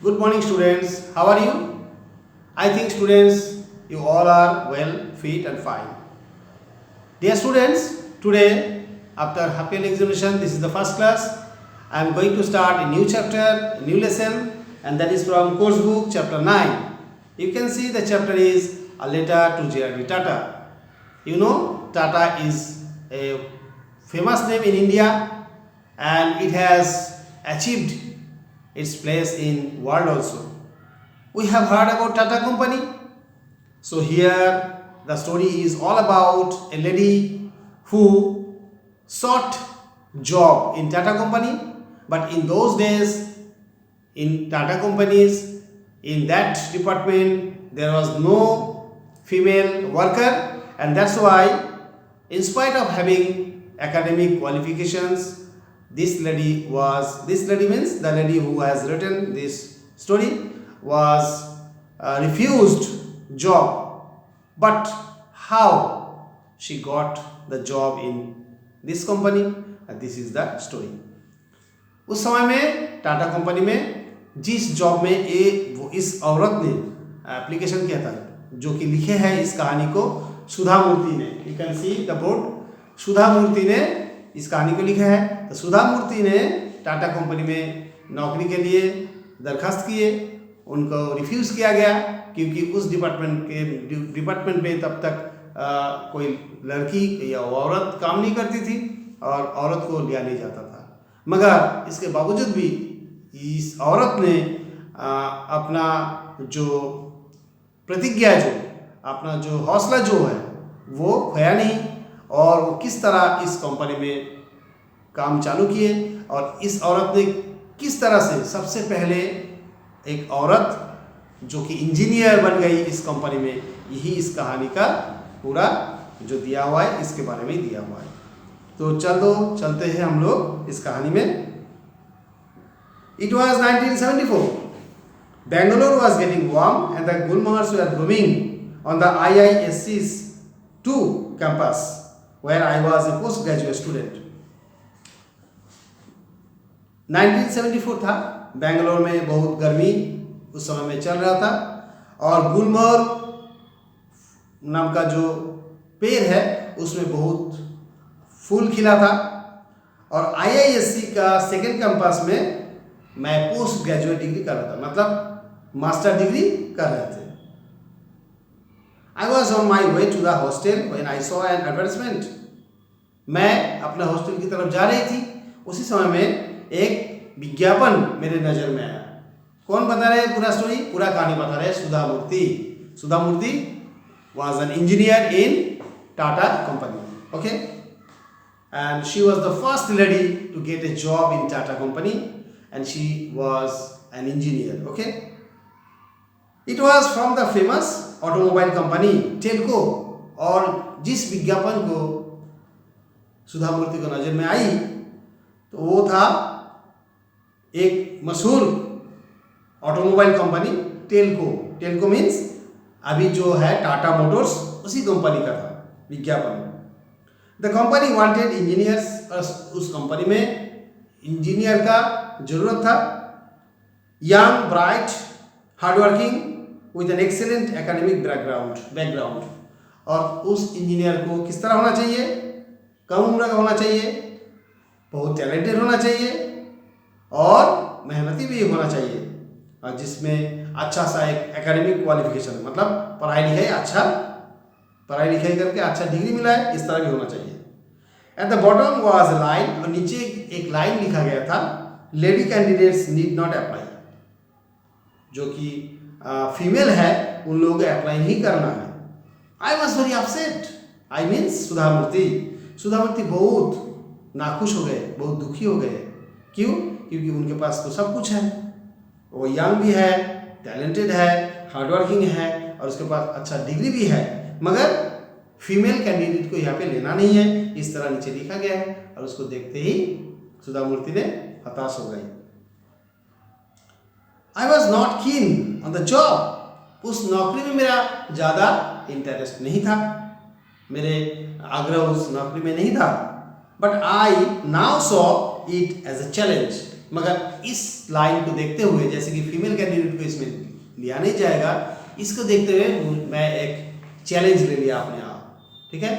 Good morning, students. How are you? I think, students, you all are well, fit, and fine. Dear students, today, after half yearly examination, this is the first class. I am going to start a new chapter, a new lesson, and that is from course book, chapter 9. You can see the chapter is A Letter to J.R.D. Tata. You know, Tata is a famous name in India, and it has achieved its place in world also. We have heard about Tata company. So here the story is all about a lady who sought job in Tata company, but in those days in Tata companies, in that department there was no female worker, and that's why, in spite of having academic qualifications, this lady means the lady who has written this story was refused job. But how she got the job in this company? This is the story. उस समय में Tata company में जिस job में इस औरत ने application किया था, जो कि लिखे है इस कहानी को सुधा मूर्ति ने. You can see the board. Sudha Murthy ने इस कहानी को लिखा है. तो सुधा मूर्ति ने टाटा कंपनी में नौकरी के लिए दरखास्त किए. उनको रिफ्यूज़ किया गया क्योंकि उस डिपार्टमेंट में तब तक कोई लड़की या औरत काम नहीं करती थी और औरत को लिया नहीं जाता था. मगर इसके बावजूद भी इस औरत ने अपना जो प्रतिज्ञा, अपना जो हौसला जो है वो खोया नहीं, और वो किस तरह इस कंपनी में काम चालू किए, और इस औरत ने किस तरह से सबसे पहले एक औरत जो कि इंजीनियर बन गई इस कंपनी में. यही इस कहानी का पूरा जो दिया हुआ है इसके बारे में दिया हुआ है. तो चलते हैं हम लोग इस कहानी में. It was 1974. Bangalore was getting warm and the Gulmars were blooming on the IISc's 2 campus, where I was a postgraduate student. 1974 था. बेंगलोर में बहुत गर्मी उस समय में चल रहा था, और गुलमोहर नाम का जो पेड़ है उसमें बहुत फूल खिला था. और IISc का सेकेंड कैंपस में मैं पोस्ट ग्रेजुएट डिग्री कर रहा था, मतलब मास्टर डिग्री कर रहे थे. I was on my way to the hostel when I saw an advertisement. मैं अपने हॉस्टल की तरफ जा रही थी. उसी समय में एक विज्ञापन मेरे नज़र में आया. कौन बता रहे पूरा स्टोरी, पूरा कहानी बता रहे? सुधा मूर्ति. सुधा मूर्ति was an engineer in Tata company. Okay, and she was the first lady to get a job in Tata company, and she was an engineer. Okay, it was from the famous automobile company Telco. और जिस विज्ञापन को सुधा मूर्ति को नज़र में आई तो वो था एक मशहूर automobile company Telco. Telco means अभी जो है टाटा मोटर्स, उसी कंपनी का था विज्ञापन. The company wanted engineers. उस कंपनी में इंजीनियर का जरूरत था. Young, bright, hardworking with an excellent academic background. और उस इंजीनियर को किस तरह होना चाहिए? कम उम्र का होना चाहिए, बहुत टैलेंटेड होना चाहिए, और मेहनती भी होना चाहिए, और जिसमें अच्छा सा एक एकेडमिक क्वालिफिकेशन, मतलब पढ़ाई लिखाई करके अच्छा डिग्री मिला है, इस तरह भी होना चाहिए. At the bottom was a line, और नीचे एक लाइन लिखा गया था, lady candidates need not apply. जो कि फीमेल है उन लोगों को अप्लाई नहीं करना है. I was very upset. I means Sudha Murthy बहुत नाखुश हो गए, बहुत दुखी हो गए. क्यों? क्योंकि उनके पास तो सब कुछ है. वो यंग भी है, टैलेंटेड है, हार्डवर्किंग है, और उसके पास अच्छा डिग्री भी है, मगर फीमेल कैंडिडेट को यहाँ पे लेना नहीं है. इस तरह नीचे लिखा गया है, और उसको देखते ही सुधा मूर्ति ने हताश हो गई. I was not keen on the job. उस नौकरी में मेरा ज़्यादा इंटरेस्ट नहीं था, मेरे आग्रह उस नौकरी में नहीं था. But I now saw it as a challenge. मगर इस लाइन को देखते हुए, जैसे कि फीमेल कैंडिडेट को इसमें लिया नहीं जाएगा, इसको देखते हुए मैं एक चैलेंज ले लिया अपने आप, ठीक है।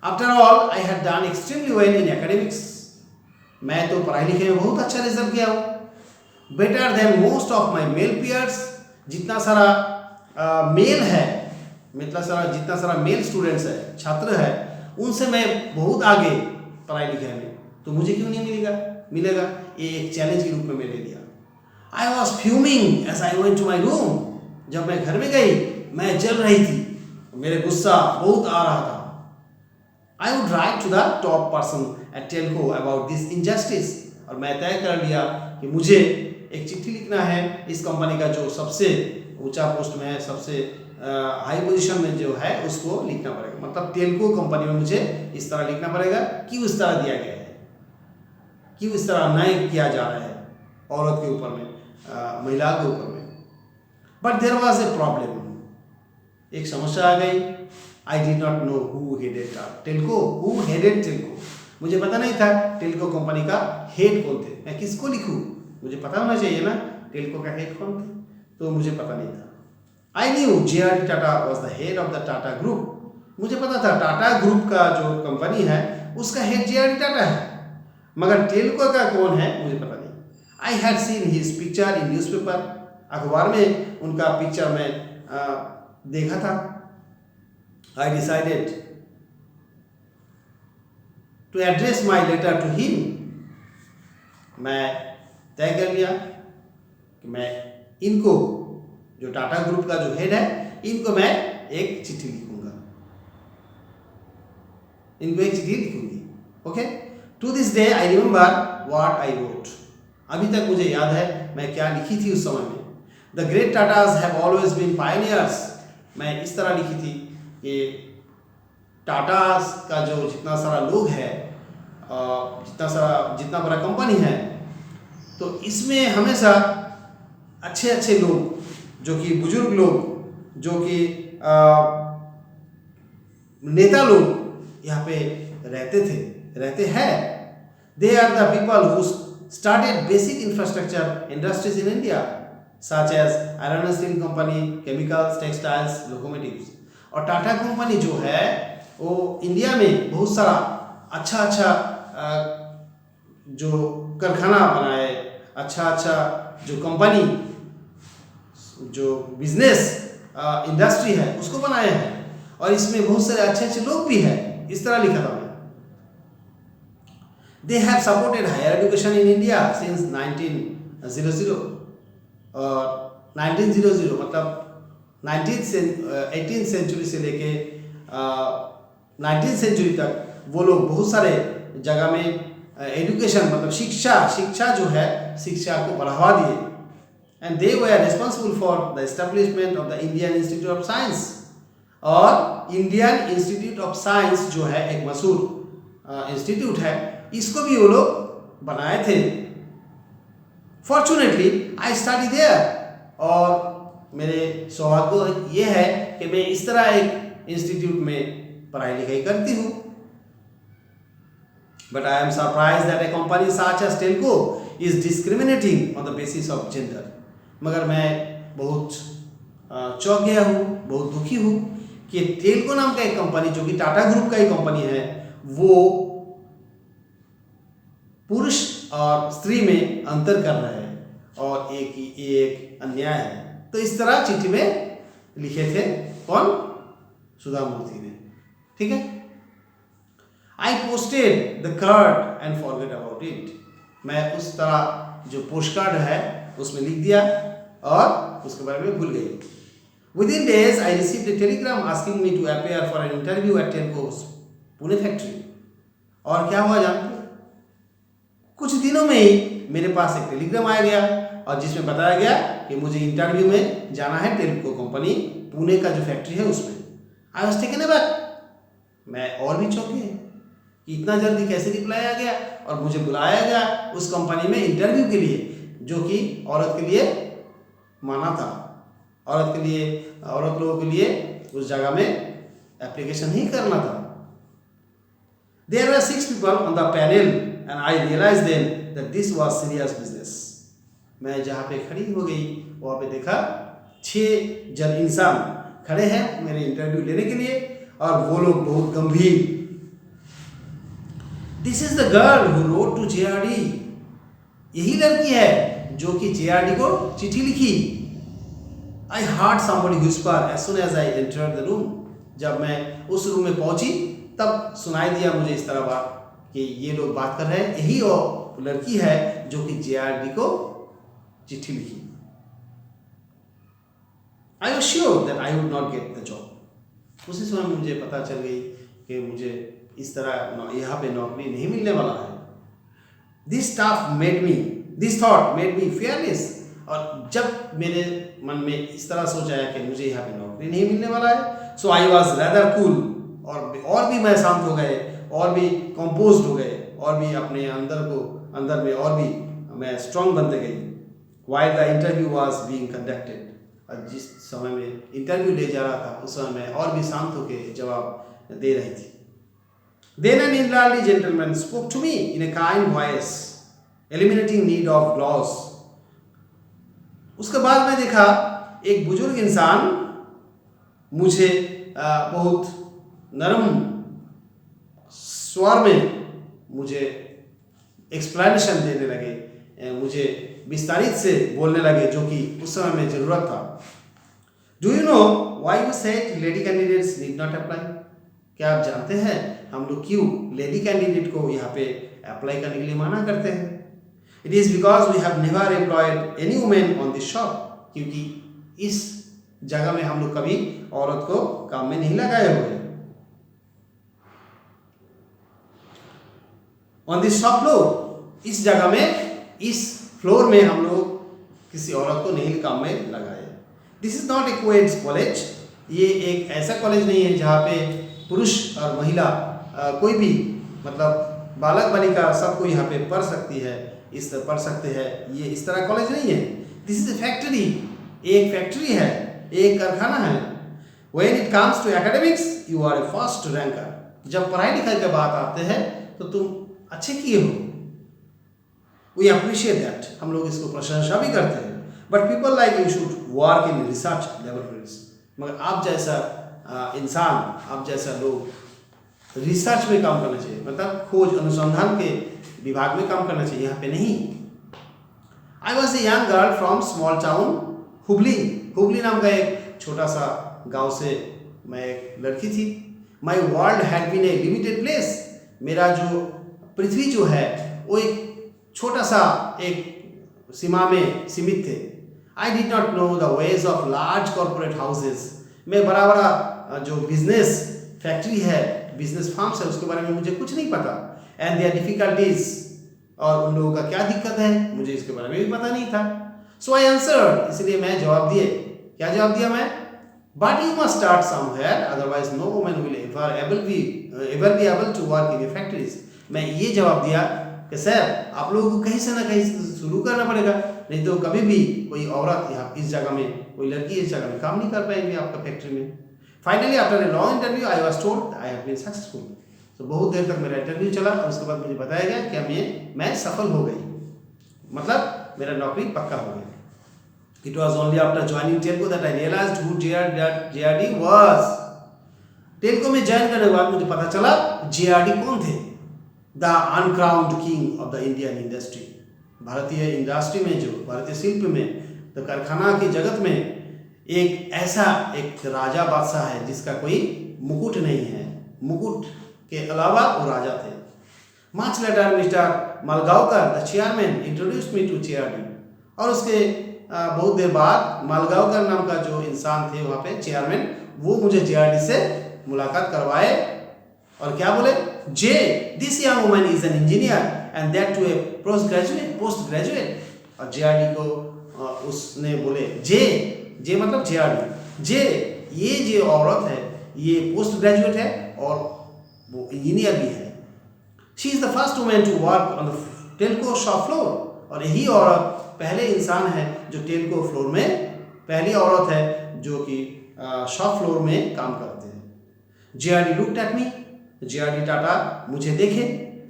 After all I had done extremely well in academics. मैं तो पढ़ाई लिखाई में बहुत अच्छा रिजल्ट किया हूँ, better than most of my male peers. जितना सारा मेल है, मतलब जितना सारा मेल स्टूडेंट्स है, छात्र है, उनसे मैं बहुत आगे पढ़ाई लिखाई में, तो मुझे क्यों नहीं मिलेगा। ये एक चैलेंज के रूप में मैं ले लिया। I was fuming as I went to my room. जब मैं घर में गई, मैं जल रही थी, मेरे गुस्सा बहुत आ रहा था। I would write to the top person at Telco about this injustice. और मैं तय कर लिया कि मुझे एक चिट्ठी लिखना है इस कंपनी का जो सबसे ऊंचा पोस्ट में है, सबसे हाई पोजीशन में जो है, उसको लिखना पड़ेगा। मतलब टेलको कंपनी में मुझे इस तरह लिखना पड़ेगा, क्यों इस तरह दिया गया है, क्यों इस तरह अन्याय किया जा रहा है औरत के ऊपर में, महिला के ऊपर में। But there was a problem, एक समस्या आ गई। I did not know who headed Telco, who headed Telco. मुझे पता नहीं था टेलको कंपनी का हेड कौन थे। मैं किसको लिखूं, मुझे पता होना चाहिए ना टेलको का हेड कौन थे, तो मुझे पता नहीं था। I knew J.R.D. Tata was the head of the Tata group. मुझे पता था टाटा ग्रुप का जो कंपनी है उसका हेड J.R.D. टाटा है, मगर टेलको का कौन है मुझे पता नहीं। I had seen his picture in newspaper. अखबार में उनका पिक्चर में देखा था। I decided to address my letter to him. मैं तय कर लिया कि मैं इनको, जो टाटा ग्रुप का जो हेड है, इनको मैं एक चिट्ठी लिखूंगा, इनको एक चिट्ठी लिखूंगी। Okay, to this day I remember what I wrote. अभी तक मुझे याद है मैं क्या लिखी थी उस समय में। The great Tatas have always been pioneers. मैं इस तरह लिखी थी कि टाटाज का जो जितना सारा लोग है, जितना बड़ा कंपनी है, तो इसमें हमेशा अच्छे अच्छे लोग, जो कि बुजुर्ग लोग, जो कि नेता लोग यहाँ पे रहते हैं। They are the people who started basic infrastructure industries in India such as iron and steel company, chemicals, textiles, locomotives. और टाटा कंपनी जो है वो इंडिया में बहुत सारा अच्छा जो कारखाना बनाए, अच्छा जो कंपनी, जो बिजनेस इंडस्ट्री है उसको बनाया है, और इसमें बहुत सारे अच्छे लोग भी हैं। इस तरह लिखा था मैं। They have supported higher education in India since 1900। और 1900 मतलब 18th सेंचुरी से लेके 19th सेंचुरी तक वो लोग बहुत सारे जगह में एजुकेशन मतलब शिक्षा जो है, शिक्षा को बढ़ावा दिए। And they were responsible for the establishment of the Indian institute of science. और इंडियन इंस्टीट्यूट ऑफ साइंस जो है एक मशहूर इंस्टीट्यूट है, इसको भी वो लोग बनाए थे। Fortunately I study there. और मेरे सौभाग्य ये है कि मैं इस तरह एक इंस्टीट्यूट में पढ़ाई लिखाई करती हूँ। But I am surprised that a company such as Telco is discriminating on the basis of gender. मगर मैं बहुत चौंक गया हूँ, बहुत दुखी हूँ कि टेलको नाम का एक कंपनी, जो कि टाटा ग्रुप का ही कंपनी है, वो पुरुष और स्त्री में अंतर कर रहा है, और एक अन्याय है। तो इस तरह चिट्ठी में लिखे थे कौन? सुधा मूर्ति ने। ठीक है, I posted the card and forget about it. मैं उस तरह जो पोस्ट कार्ड है उसमें लिख दिया और उसके बारे में भूल गई। Within days I received a telegram asking me to appear for an interview at Telco's Pune factory. और क्या हुआ जानते? कुछ दिनों में ही मेरे पास एक टेलीग्राम आ गया, और जिसमें बताया गया कि मुझे इंटरव्यू में जाना है टेलको कंपनी पुणे का जो फैक्ट्री है उसमें। I was taken aback. मैं और भी चौंक गया कि इतना जल्दी कैसे रिप्लाई आ गया, और मुझे बुलाया गया उस कंपनी में इंटरव्यू के लिए, जो कि औरत के लिए माना था। औरत लोगों के लिए उस जगह में एप्लीकेशन ही करना था। There were 6 people on the panel and I realized then that this was serious business. मैं जहाँ पे खड़ी हो गई वहाँ पे देखा 6 जन इंसान खड़े हैं मेरे इंटरव्यू लेने के लिए और वो लोग बहुत गंभीर। This is the girl who wrote to JRD. यही लड़की है जो कि JRD को चिट्ठी लिखी। I heard somebody whisper as soon as I entered the room. जब मैं उस रूम में पहुंची तब सुनाई दिया मुझे इस तरह बात कि ये लोग बात कर रहे हैं, यही वो लड़की है जो कि JRD को चिट्ठी लिखी। I was sure that I would not get the job. उसी समय मुझे पता चल गई कि मुझे इस तरह यहाँ पे नौकरी नहीं मिलने वाला है। This thought made me fearless. और जब मेरे मन में इस तरह सोच आया कि मुझे यहाँ पे नौकरी नहीं मिलने वाला है, so I was rather cool. और भी मैं शांत हो गए, और भी कंपोज्ड हो गए, और भी अपने अंदर में और भी मैं स्ट्रांग बनते गई। While the interview was being conducted, और जिस समय में इंटरव्यू ले जा रहा था उस समय मैं और भी शांत होकर जवाब दे रही थी। Then an elderly gentleman spoke to me in a kind voice, eliminating need of gloss. उसके बाद मैं देखा एक बुजुर्ग इंसान मुझे बहुत नरम स्वर में मुझे एक्सप्लेनेशन देने लगे, मुझे विस्तारित से बोलने लगे जो कि उस समय में ज़रूरत था। Do you know why you said lady candidates need not apply? क्या आप जानते हैं हम लोग क्यों लेडी कैंडिडेट को यहाँ पे अप्लाई करने के लिए मना करते हैं? It is because we have never employed any woman on this shop. क्योंकि इस जगह में हम लोग कभी औरत को काम में नहीं लगाए हुए। On this shop floor, इस जगह में, इस फ्लोर में हम लोग किसी औरत को नहीं काम में लगाए। This is not a co-ed college. ये एक ऐसा कॉलेज नहीं है जहाँ पे पुरुष और महिला कोई भी मतलब बालक बालिका सबको यहाँ पे पढ़ सकती है, इस तरह पढ़ सकते हैं। ये इस तरह कॉलेज नहीं है। This is a factory. एक फैक्ट्री है, एक कारखाना है। When it comes to academics, you are a first ranker. जब पढ़ाई लिखाई की बात आते हैं तो तुम अच्छे किए हो। We appreciate that. हम लोग इसको प्रशंसा भी करते हैं। But people like you should work in research laboratories. मगर आप जैसा इंसान, आप जैसा लोग रिसर्च में काम करना चाहिए, मतलब खोज अनुसंधान के विभाग में काम करना चाहिए, यहाँ पे नहीं। I was a young girl from small town Hubli. Hubli नाम का एक छोटा सा गांव से मैं एक लड़की थी। My world had been a limited place. मेरा जो पृथ्वी जो है वो एक छोटा सा एक सीमा में सीमित थे। I did not know the ways of large corporate houses. मैं बड़ा बड़ा जो बिजनेस फैक्ट्री है, बिजनेस फार्म्स है, उसके बारे में मुझे कुछ नहीं पता। And their difficulties, और उन लोगों का क्या दिक्कत है मुझे इसके बारे में भी पता नहीं था। So I answered, इसलिए मैं जवाब दिए। क्या जवाब दिया मैं? But you must start somewhere, otherwise no woman will ever be able to work in your factories. मैं ये जवाब दिया कि सर आप लोगों को कहीं से ना कहीं शुरू करना पड़ेगा, नहीं तो कभी भी कोई औरत यहाँ इस जगह में, कोई लड़की इस जगह में काम नहीं कर पाएंगे आपका फैक्ट्री में। Finally after a long interview I was told I have been successful. तो बहुत देर तक मेरा इंटरव्यू चला और उसके बाद मुझे बताया गया कि मैं सफल हो गई, मतलब मेरा नौकरी पक्का हो गया। It was only after joining Telco that I realized who JRD was. Telco में ज्वाइन करने के बाद मुझे पता चला JRD कौन थे। The uncrowned king of the Indian industry. भारतीय इंडस्ट्री में, जो भारतीय शिल्प में, तो कारखाना की जगत में एक ऐसा एक राजा बादशाह है जिसका कोई मुकुट नहीं है। मुकुट के अलावा वो राजा थे। Much later, Mr. Malgaonkar, the chairman, introduced me to JRD. और उसके बहुत देर बाद मालगांवकर नाम का जो इंसान थे वहाँ पे चेयरमैन, वो मुझे JRD से मुलाकात करवाए और क्या बोले, this young woman is an engineer and that too a post graduate. और JRD को उसने बोले जे मतलब JRD, ये जो औरत है ये पोस्ट ग्रेजुएट है और वो इंजीनियर भी है। She is the first woman to work on the Telco shop floor. और यही औरत पहले इंसान है जो टेल्को फ्लोर में, पहली औरत है जो कि शॉप फ्लोर में काम करते हैं। JRD looked at me. JRD Tata मुझे देखे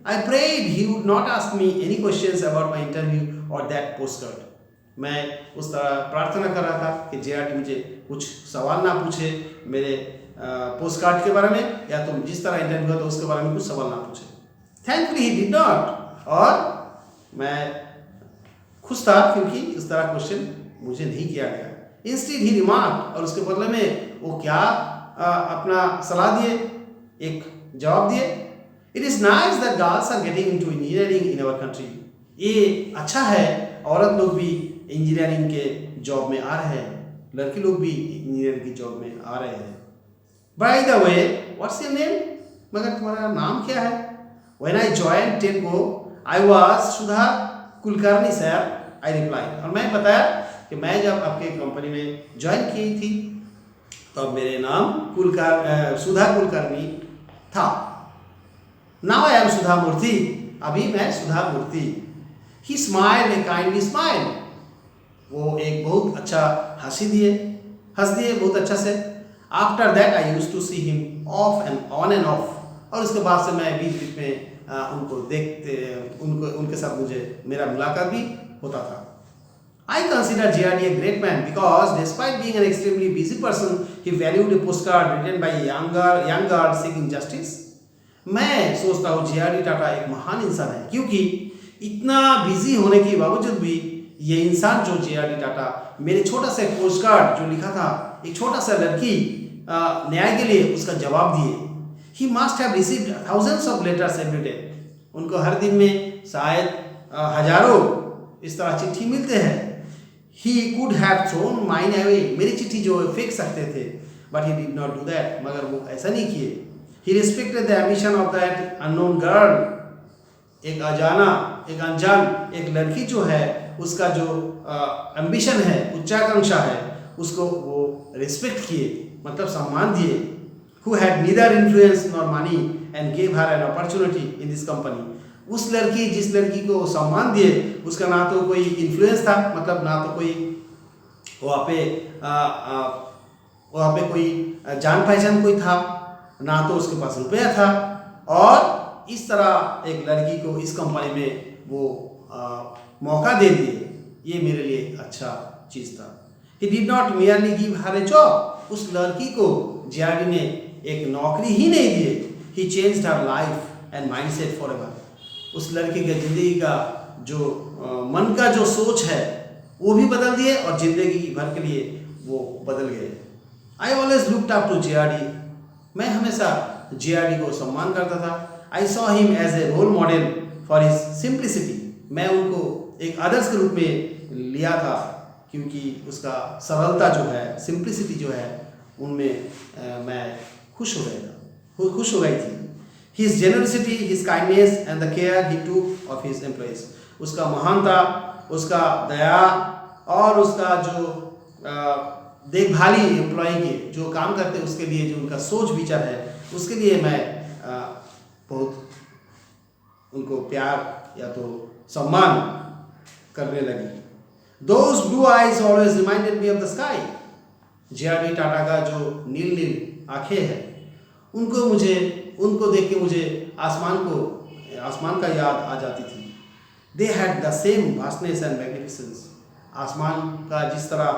I prayed he would not ask me any questions about my interview or that postcard. मैं उस तरह प्रार्थना कर रहा था कि JRD मुझे कुछ सवाल ना पूछे मेरे पोस्ट कार्ड के बारे में, या तो जिस तरह इंटरव्यू हुआ तो उसके बारे में कुछ सवाल ना पूछे. Thankfully he did not. और मैं खुश था क्योंकि इस तरह क्वेश्चन मुझे नहीं किया गया. Instead he remarked, और उसके बदले में वो क्या अपना सलाह दिए, एक जवाब दिए. It is nice that girls are getting into engineering in our country. ये अच्छा है औरत लोग भी इंजीनियरिंग के जॉब में आ रहे हैं, लड़के लोग भी इंजीनियरिंग की जॉब में आ रहे हैं. By the way, what's your name? मगर तुम्हारा नाम क्या है? When I joined TELCO, I was Sudha Kulkarni sir. I replied. और मैं बताया कि मैं जब आपके कंपनी में ज्वाइन की थी तब मेरे नाम सुधा कुलकर्णी था. Now I am Sudha Murthy. अभी मैं सुधा मूर्ति. He smiled a kindly smile. वो एक बहुत अच्छा हंस दिए बहुत अच्छा से. After that I used to see him off and on and off. और उसके बाद से मैं बीच में उनको देखते उनके साथ मुझे मेरा मुलाकात भी होता था. I consider JRD a great man because despite being an extremely busy person, he valued a postcard written by a young girl seeking justice. मैं सोचता हूँ JRD टाटा एक महान इंसान है क्योंकि इतना बिजी होने के बावजूद भी ये इंसान जो JRD टाटा मेरे छोटा सा पोस्ट कार्ड जो लिखा था, एक छोटा सा लड़की न्याय के लिए उसका जवाब दिए. He must have received thousands of letters every day. उनको हर दिन में शायद हजारों इस तरह चिट्ठी मिलते हैं. He could have thrown mine away. मेरी चिट्ठी जो फेंक सकते थे, but he did not do that. मगर वो ऐसा नहीं किए. He respected the ambition of that unknown girl. एक अनजान एक लड़की जो है उसका जो एम्बिशन है, उच्चाकांक्षा है, उसको वो रिस्पेक्ट किए, मतलब सम्मान दिए. Who had neither influence nor money and gave her an opportunity in this company. उस लड़की जिस लड़की को सम्मान दिए उसका ना तो कोई इन्फ्लुएंस था, मतलब ना तो कोई वहाँ पे कोई जान पहचान कोई था, ना तो उसके पास रुपया था, और इस तरह एक लड़की को इस कंपनी में वो मौका दे दिए. ये मेरे लिए अच्छा चीज़ था. He did not merely give her a job. उस लड़की को JRD ने एक नौकरी ही नहीं दी. He changed her life and mindset forever. उस लड़की के ज़िंदगी का जो मन का जो सोच है वो भी बदल दिए और ज़िंदगी भर के लिए वो बदल गए. I always looked up to JRD. मैं हमेशा JRD को सम्मान करता था. I saw him as a role model for his simplicity. मैं उनको एक आदर्श के रूप में लिया था क्योंकि उसका सरलता जो है, सिंप्लिसिटी जो है, उनमें मैं खुश हो गई थी. His generosity, his kindness and the care he took of his employees. उसका महानता, उसका दया और उसका जो देखभाली एम्प्लॉय के जो काम करते हैं उसके लिए जो उनका सोच विचार है, उसके लिए मैं बहुत उनको प्यार या तो सम्मान करने लगी. Those blue eyes always reminded me of the sky. JRD Tata का जो नील आंखें हैं, उनको देख के मुझे आसमान का याद आ जाती थी. They had the same vastness and magnificence. आसमान का जिस तरह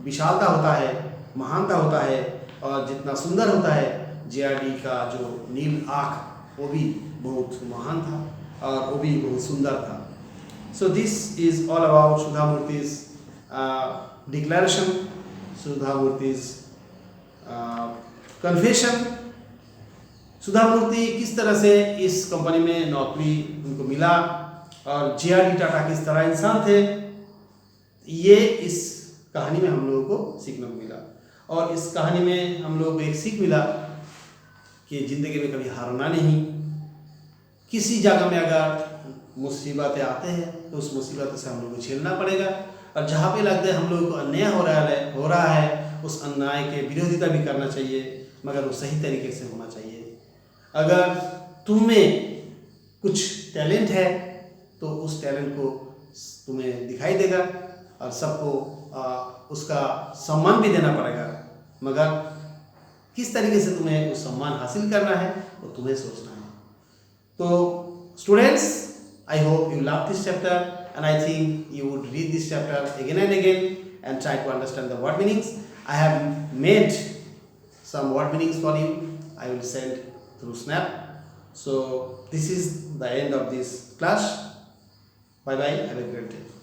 विशालता होता है, महानता होता है और जितना सुंदर होता है, JRD का जो नील आँख वो भी बहुत महान था और वो भी बहुत सुंदर था. So this is all about Sudha Murthy's declaration, Sudha Murthy's confession. सुधा मूर्ति किस तरह से इस कंपनी में नौकरी उनको मिला और JRD टाटा किस तरह इंसान थे, ये इस कहानी में हम लोगों को सीखने को मिला. और इस कहानी में हम लोगों को एक सीख मिला कि ज़िंदगी में कभी हारना नहीं. किसी जगह में अगर मुसीबतें आते हैं तो उस मुसीबत से हम लोग को झेलना पड़ेगा, और जहाँ पे लगता है हम लोगों को अन्याय हो रहा है उस अन्याय के विरोधिता भी करना चाहिए, मगर वो सही तरीके से होना चाहिए. अगर तुम में कुछ टैलेंट है तो उस टैलेंट को तुम्हें दिखाई देगा और सबको उसका सम्मान भी देना पड़ेगा, मगर किस तरीके से तुम्हें उस सम्मान हासिल करना है वो तुम्हें सोचना है. तो students, I hope you love this chapter, and I think you would read this chapter again and again and try to understand the word meanings. I have made some word meanings for you. I will send through Snap. So this is the end of this class. Bye bye. Have a great day.